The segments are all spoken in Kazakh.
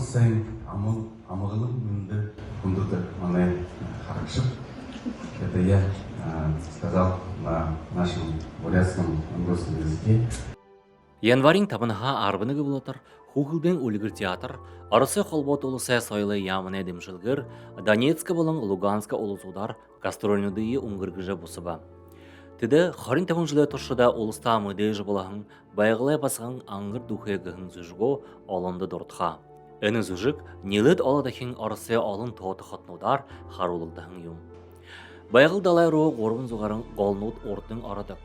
сайн амгалан мөндөр хүнддэг манай харагшид. Это я сказал на нашем бурятском ангорском языке. Январийн 5-ха 11 болотор Хүүхэлдэйн үлгэр театр Оросын холбоот улсын соёлын яамны дэмжлэгээр Донецк болон Луганск улсуудаар гастролнуудыг өнгөргөж бусба. Тэд 25 жилийн туршид улстай мэдээж болон байгаль басган ангар дүүхэгэн зүжгөө олонд дуртха. Энэ зүжиг нэлээд олоодхийн Оросын олон тоот хотнуудаар харуулдаг юм. Байгаль далай руу 300 голнууд урдан ордог.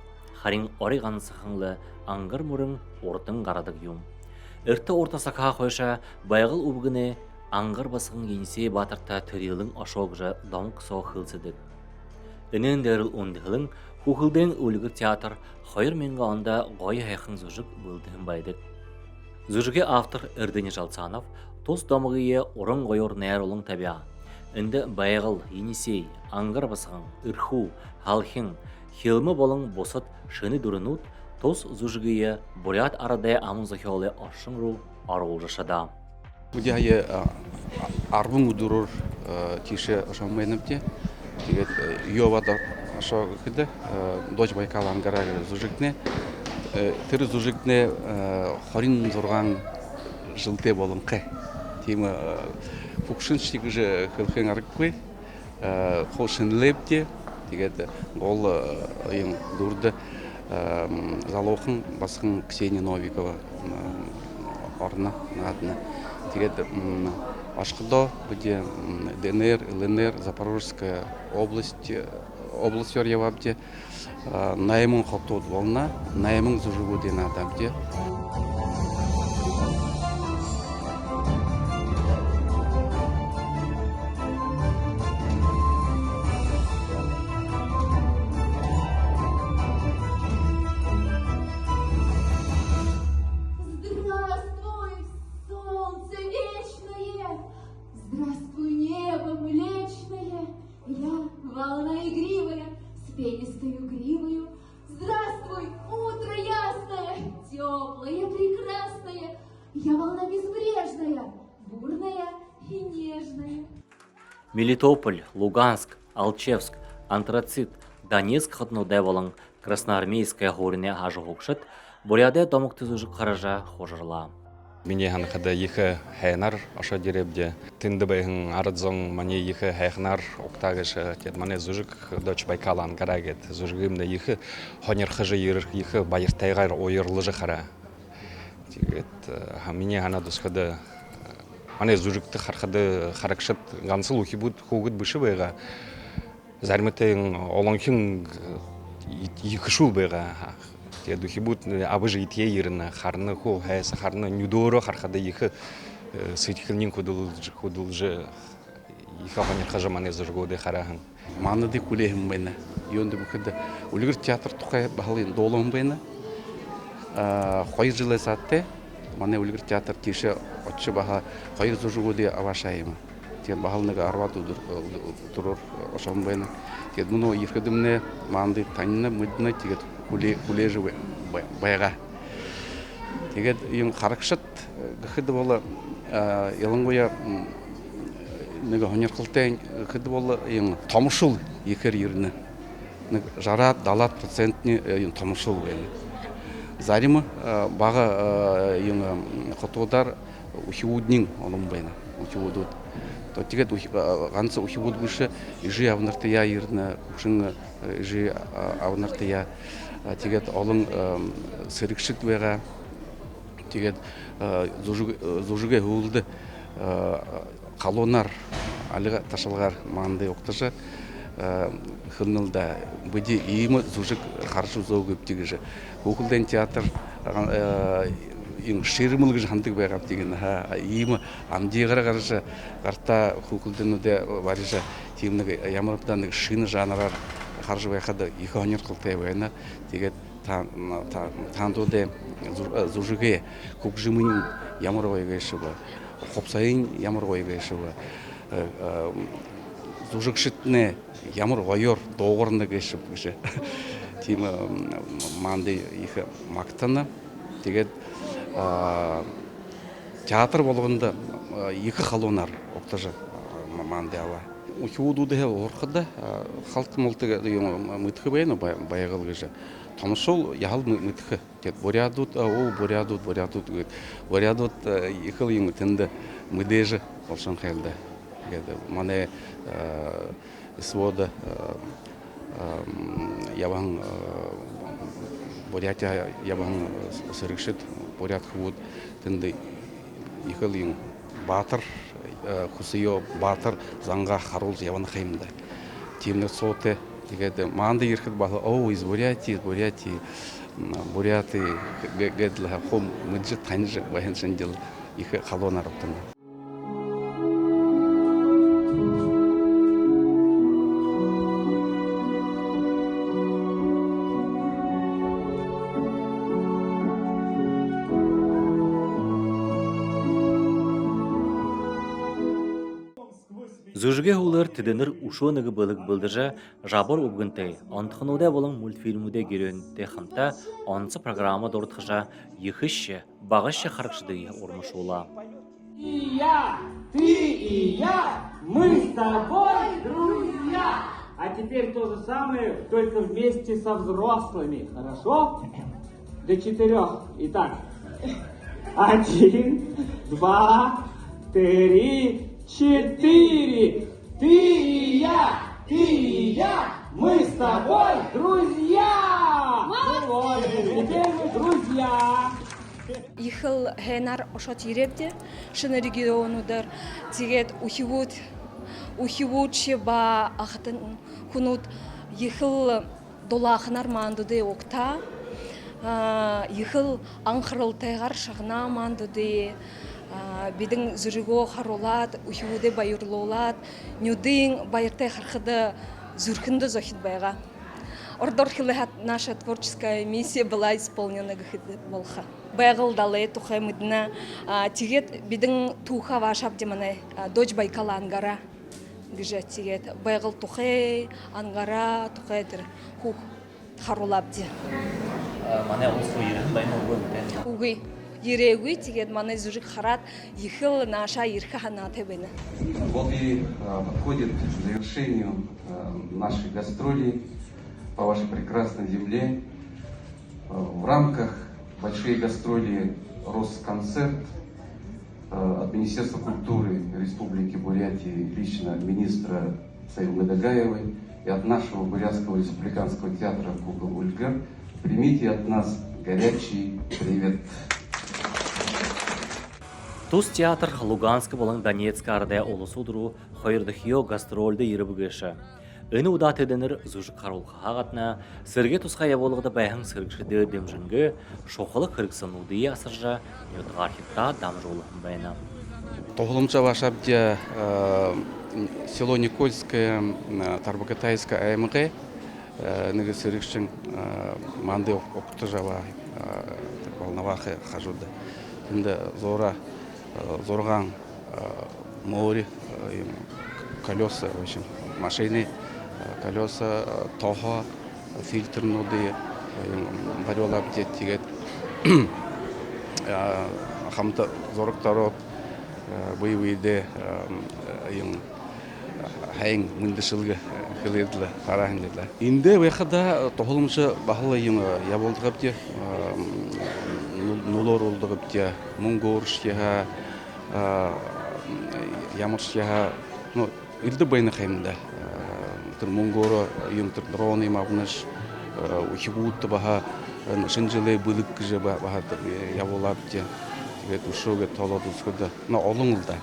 Харин ори ганцхан ангар мөрөн урдан гарадаг юм. Эртэ уртасакаа хойша байгаль өвгөнэ ангар басган инсээ баатартай төрөлөн ошоогж домгсоо хилсэдэг. Энэн дээр үндэхлэн Хүүхэлдэйн үлгэр театр 2000 онд гоё хайхан зүжиг бүлдэн байдаг. Зүжигийн автор Эрдэнэ Жалцанов тус домгийн уран гоёр найруулан тавиа. Энд байгаль, инсээ, ангар басган, эрхүү, халхин, хилмэ болон бусад шөнө дүрнүүд тус зүжигийн бурят арады амун зохиолын оршин руу оруулжашада. Үдяе 10 өдрөөр тийшээ ошомбайнамте. Тэгээд Йовада ашоо гэдэг Дож Байкал ангараа зүжигнэ. Тэр зүжигнэ 26 жилдээ боломжтой. Тийм фукшинчиг хөрхэн аргагүй. Хошинлепте. Тэгээд гол юм дүрд залуухан басхан Ксения Новикова орно наадна. Тэгээд ашгадо где ДНР, ЛНР, Запорожская область явабде наймын хотууд болно, наймын зүжигүүдийн адамде. Волна игривая, с пенистою гривою. Здравствуй, утро ясное, теплое, прекрасное. Я волна безбрежная, бурная и нежная. Мелитополь, Луганск, Алчевск, Антрацит, Донецк хотнудай болон Красноармейская хорыне ажығықшыт, буряде домықты зүжік қаража хожырла. Миний ханахада ихе хайнар аша деребде тинде бэхэн арадзон мани ихе хайхнар октагаш тед мане зүжиг Доч Байкал ангарагет зүжигимде ихе хонер хажы ихе баяртайгар ойырлыжы хара. Тэгээд миний хана дусхада мане зүжигті хархады харакшат гансыл ухибуд хугуд бышы байга зармытын олонхин ихе шул байга. Тэгээд ухибут абыжы итье ирна харны ху хайса харны нюдоро хархада ихе сытхилнин худулжы ихе хонер хажы мане зүжгоды харахан. Манады кулехим байна. Йонды бүхэдэ үлгэр театр тухай бахалын доолон байна. 2 жыл сатте мане үлгэр театр тийшээ очиж баха 2 зүжгүүдээ авашаайм. Тэгээд бахалныг 10 өдөр туруур ошон байна. Тэгээд муну ихэдэмнэ манды таньна мэднэ тэгээд хүлээж байга. Тэгээд юм харагшат гэхэд бол ялангуяа нэг хоньрхалтай гэхэд бол юм томшул ихэр ирнэ. Нэг 60-70% юм томшул байна. Зарим бага юм хотуудаар ухиуднин олон байна. Ухиудууд. Тэгээд ганц ухиуд биш ижи авнартая ирнэ. Хүчин ижи авнартая тэгээд олон сэрэгшид байгаа. Тэгээд зүжигэ хөвөлд қалуунар алга ташалгаар манды укташа хөннөлдө бүди ийм зүжиг харж үзөөг гэж Хүүхэлдэйн театр юм ширмэл гэж хандаг байгаа тийм ийм амдигаар гарч гарта Хүүхэлдэйнүүдэ бариша тийм нэг ямар нэг шинэ жанраар харж байхад их хоньрхалтай байна. Тэгээд таандуудэ зүжигэ хөгжмөн ямар гоё гэшүүг хопсайн ямар гоё гэшүүг зүжигшитнэ ямар гоёор дуугарна гэшүүг гэж тийм манды их магтана. Тэгээд театр болгонда екі халонар октажа мандала. Ухудуды орхада халт мултыга мытхы бейно баягыл гыжа. Томшол яхал мытхы. Тет борядут, ол борядут. Борядут ихыл юнгтенде мыдежи болшан хайлда. Мане свода ябан Бурятия ябан сырыкшит бурят хвуд тенде ихыл юнг батыр хусио батыр занга харул ябан хаймда. Тимне соте тигеде манды ирхит бахла из Бурятии буряты гедла хом мыджи танжи бахен сендил их халона раптана. Зүжге хулар теденер ушоныгы былык былдыжа жабор убгынтай антхынуде болың мультфильмуде герөнте хамта ансы программа дортхыжа ехыще багыще харакшыды ормышула. Ты и я, мы с тобой друзья. А теперь то же самое, только вместе со взрослыми, хорошо? До 4. Итак, 1, 2, 3, 4. Ты и я, мы с тобой друзья. Вот, теперь мы друзья. Ихыл хэнар ошот иребде, шыны регионудар, тигет ухивут шеба ахтын хунут ихыл долахынар мандуды окта, ихыл аңқырыл тайғар шағына мандуды, бидың зүріго харолат, ухивуды байырлолат, нюдың байыртай харқыды зүркінді зохид байға. Ордор хилыхат наша творческая миссия была исполнена болха. Байгыл далы тухай мыдна тигет бидың туха вашап демане дочь Байкала ангара гыжа тигет байгыл тухай ангара тухайдыр хух харулабди. Мане олсу ерін байны өгін. Угы ерегui тигет мане зурик харат ихыл наша ирха ханаты бена. Вот и подходит к завершению нашей гастроли по вашей прекрасной земле. В рамках большой гастроли «Росконцерт» от Министерства культуры Республики Бурятии, лично министра Цаилы Дагаевой и от нашего Бурятского республиканского театра «Кукол Ульгер» примите от нас горячий привет. Тус театр Луганска болың Донецка ардая олысудыру хайырдыхио гастрольды ерібігеші. Өні удат еденір зүжік қарулға хағатына, сірге тұсқа яволығды бәйхің сіргішіді демжінгі шоқылы кіргісінуды асыржа нетіғар хитта дамжолы бәйна. Тоғылымча вашабде село Никольское, Тарбакатайское АМГ, нығы сіргішін манды оқыты жава волновахы қажуды. Енді зорған море, колеса, в общем, машины, колеса, тоха, фильтр ноды, варёла аптек, хамта зороктарот, боевые де, хайң мындышылғы хиледлі, қарағындыдлы. Инде вайхада тоғылымшы бағылы яболдығы бде, нулор олдығы бде, мұңғоршыға, ямыршыға, илді байны қаймында. Мұңғоры дроны мағыныш, ухивутты баға, шынжылы бұлық күжі баға яболабде, ұшуға толады ұсқыды, олыңылда.